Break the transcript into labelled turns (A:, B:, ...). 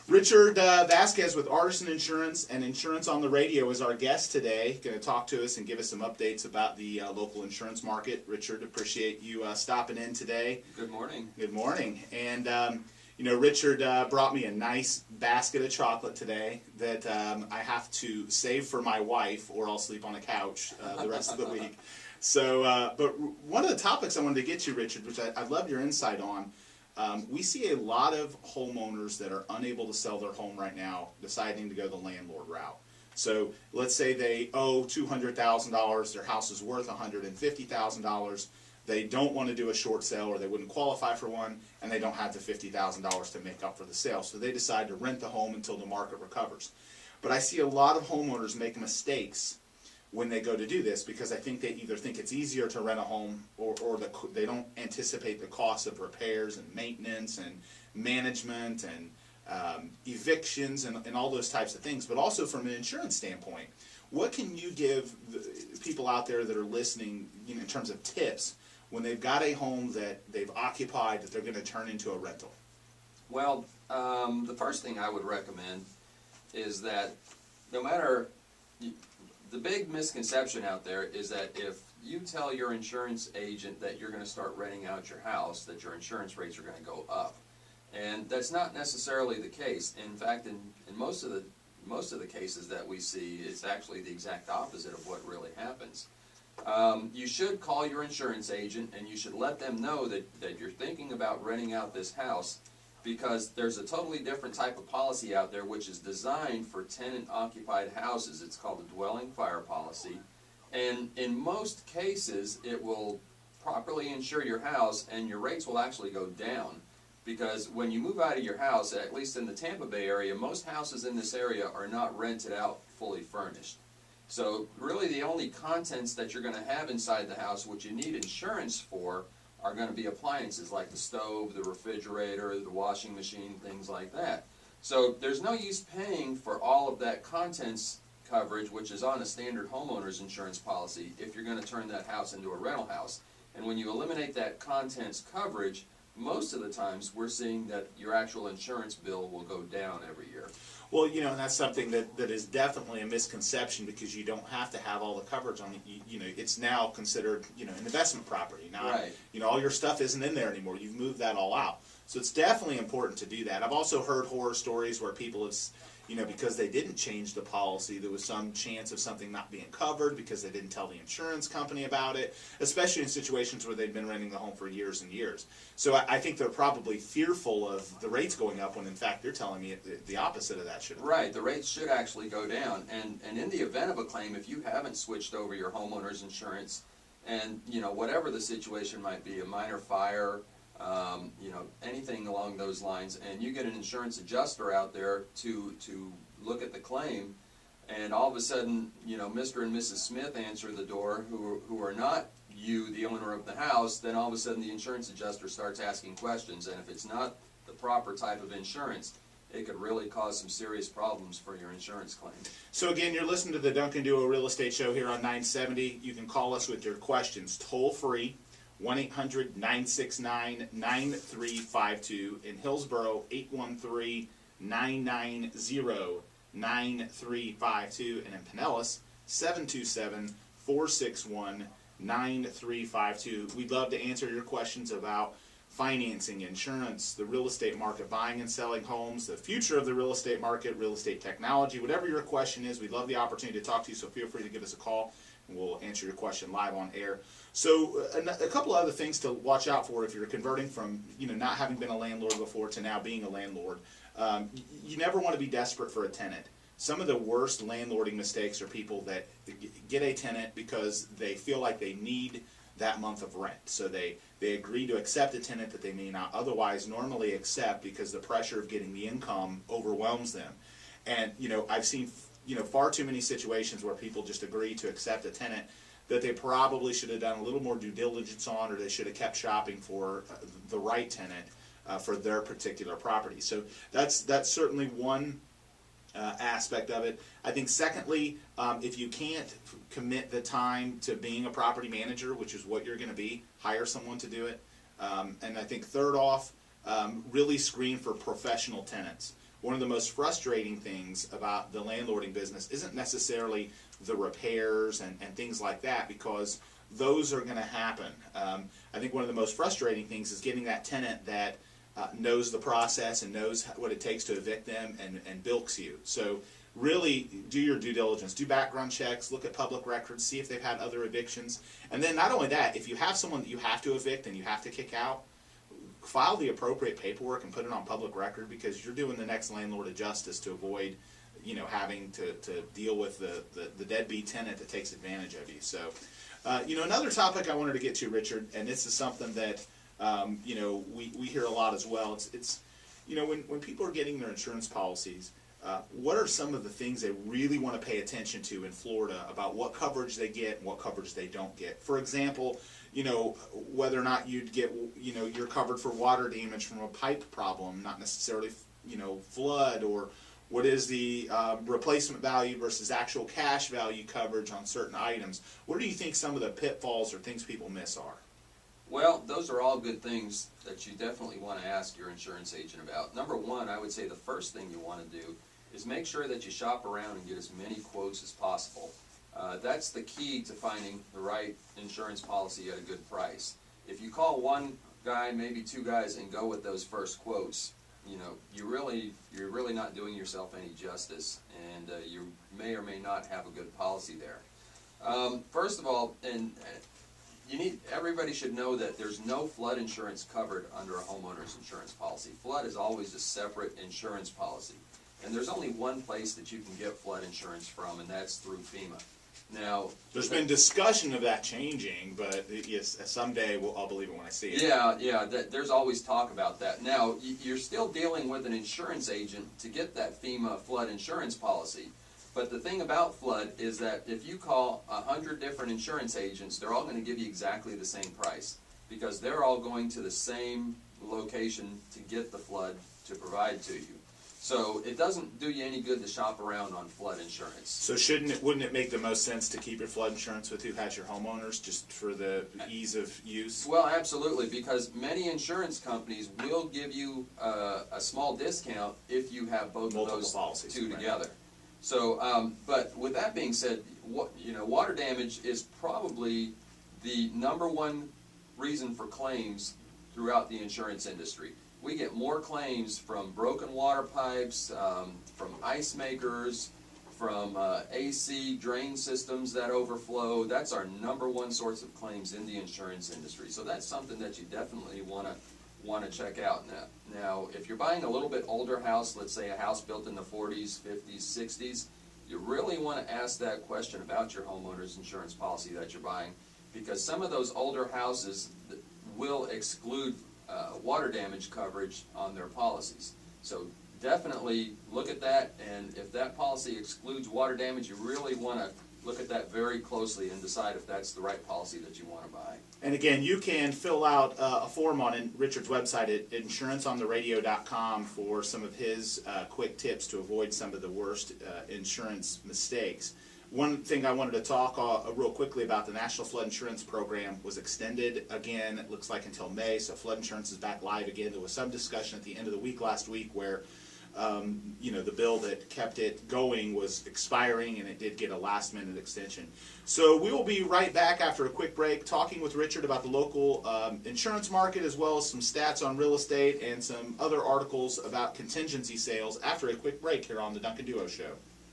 A: Richard Vazquez with Artisan Insurance and Insurance on the Radio is our guest today. Going to talk to us and give us some updates about the local insurance market. Richard, appreciate you stopping in today.
B: Good morning.
A: Good morning. And, Richard brought me a nice basket of chocolate today that I have to save for my wife or I'll sleep on a couch the rest of the week. So, but one of the topics I wanted to get to, Richard, which I'd love your insight on, we see a lot of homeowners that are unable to sell their home right now, deciding to go the landlord route. So let's say they owe $200,000, their house is worth $150,000, they don't want to do a short sale or they wouldn't qualify for one, and they don't have the $50,000 to make up for the sale. So they decide to rent the home until the market recovers. But I see a lot of homeowners make mistakes when they go to do this, because I think they either think it's easier to rent a home or they don't anticipate the cost of repairs and maintenance and management and evictions and all those types of things. But also from an insurance standpoint, what can you give the people out there that are listening, in terms of tips when they've got a home that they've occupied that they're going to turn into a rental?
B: Well, the first thing I would recommend is that no matter... The big misconception out there is that if you tell your insurance agent that you're going to start renting out your house, that your insurance rates are going to go up. And that's not necessarily the case. In fact, in most of the cases that we see, it's actually the exact opposite of what really happens. You should call your insurance agent and you should let them know that you're thinking about renting out this house, because there's a totally different type of policy out there which is designed for tenant-occupied houses. It's called a dwelling fire policy. And in most cases, it will properly insure your house and your rates will actually go down. Because when you move out of your house, at least in the Tampa Bay area, most houses in this area are not rented out fully furnished. So really the only contents that you're going to have inside the house, which you need insurance for, are going to be appliances like the stove, the refrigerator, the washing machine, things like that. So there's no use paying for all of that contents coverage, which is on a standard homeowner's insurance policy, if you're going to turn that house into a rental house. And when you eliminate that contents coverage, most of the times we're seeing that your actual insurance bill will go down every year.
A: Well, that's something that is definitely a misconception, because you don't have to have all the coverage on it. It's now considered, an investment property. Now,
B: right.
A: All your stuff isn't in there anymore. You've moved that all out. So it's definitely important to do that. I've also heard horror stories where people have, because they didn't change the policy, there was some chance of something not being covered because they didn't tell the insurance company about it, especially in situations where they've been renting the home for years and years. So I think they're probably fearful of the rates going up when in fact they're telling me the opposite of that should happen.
B: Right, the rates should actually go down. And in the event of a claim, if you haven't switched over your homeowner's insurance, and whatever the situation might be, a minor fire, anything along those lines, and you get an insurance adjuster out there to look at the claim, and all of a sudden, Mr. and Mrs. Smith answer the door, who are not you, the owner of the house, then all of a sudden the insurance adjuster starts asking questions, and if it's not the proper type of insurance, it could really cause some serious problems for your insurance claim.
A: So again, you're listening to the Duncan Duo Real Estate Show here on 970. You can call us with your questions toll free. 1-800-969-9352. In Hillsborough, 813-990-9352. And in Pinellas, 727-461-9352. We'd love to answer your questions about financing, insurance, the real estate market, buying and selling homes, the future of the real estate market, real estate technology. Whatever your question is, we'd love the opportunity to talk to you, so feel free to give us a call and we'll answer your question live on air. So a couple other things to watch out for if you're converting from not having been a landlord before to now being a landlord. You never want to be desperate for a tenant. Some of the worst landlording mistakes are people that get a tenant because they feel like they need that month of rent. So they agree to accept a tenant that they may not otherwise normally accept because the pressure of getting the income overwhelms them. And I've seen far too many situations where people just agree to accept a tenant that they probably should have done a little more due diligence on, or they should have kept shopping for the right tenant for their particular property. So that's certainly one aspect of it. I think secondly, if you can't commit the time to being a property manager, which is what you're going to be, hire someone to do it. And I think third off, really screen for professional tenants. one of the most frustrating things about the landlording business isn't necessarily the repairs and things like that, because those are going to happen. I think one of the most frustrating things is getting that tenant that knows the process and knows what it takes to evict them and bilks you. So really do your due diligence, do background checks, look at public records, see if they've had other evictions. And then not only that, if you have someone that you have to evict and you have to kick out, file the appropriate paperwork and put it on public record, because you're doing the next landlord a justice to avoid, you know, having to deal with the deadbeat tenant that takes advantage of you. So, you know, another topic I wanted to get to, Richard, and this is something that, you know, we hear a lot as well. It's you know, when people are getting their insurance policies, what are some of the things they really want to pay attention to in Florida about what coverage they get and what coverage they don't get? For example, you know, whether or not you'd get, you know, you're covered for water damage from a pipe problem, not necessarily, you know, flood, or what is the replacement value versus actual cash value coverage on certain items. What do you think some of the pitfalls or things people miss are?
B: Well, those are all good things that you definitely want to ask your insurance agent about. Number one, I would say the first thing you want to do is make sure that you shop around and get as many quotes as possible. That's the key to finding the right insurance policy at a good price. If you call one guy, maybe two guys, and go with those first quotes, you know, you're really not doing yourself any justice, and you may or may not have a good policy there. First of all, everybody should know that there's no flood insurance covered under a homeowner's insurance policy. Flood is always a separate insurance policy. And there's only one place that you can get flood insurance from, and that's through FEMA. Now,
A: there's been discussion of that changing, but yes, someday I'll believe it when I see it.
B: Yeah, there's always talk about that. Now, you're still dealing with an insurance agent to get that FEMA flood insurance policy. But the thing about flood is that if you call 100 different insurance agents, they're all going to give you exactly the same price, because they're all going to the same location to get the flood to provide to you. So it doesn't do you any good to shop around on flood insurance.
A: So wouldn't it make the most sense to keep your flood insurance with who has your homeowners, just for the ease of use?
B: Well, absolutely, because many insurance companies will give you a small discount if you have both
A: Multiple
B: of those
A: policies,
B: two
A: right.
B: together. So, but with that being said, water damage is probably the #1 reason for claims throughout the insurance industry. We get more claims from broken water pipes, from ice makers, from AC drain systems that overflow. That's our #1 source of claims in the insurance industry. So that's something that you definitely want to check out. Now, if you're buying a little bit older house, let's say a house built in the 40s, 50s, 60s, you really want to ask that question about your homeowner's insurance policy that you're buying, because some of those older houses will exclude water damage coverage on their policies. So definitely look at that, and if that policy excludes water damage, you really want to look at that very closely and decide if that's the right policy that you want to buy.
A: And again, you can fill out a form on Richard's website at insuranceontheradio.com for some of his quick tips to avoid some of the worst insurance mistakes. One thing I wanted to talk real quickly about: the National Flood Insurance Program was extended again, it looks like, until May, so flood insurance is back live again. There was some discussion at the end of the week last week where you know, the bill that kept it going was expiring, and it did get a last-minute extension. So we will be right back after a quick break, talking with Richard about the local insurance market, as well as some stats on real estate and some other articles about contingency sales, after a quick break here on the Duncan Duo Show.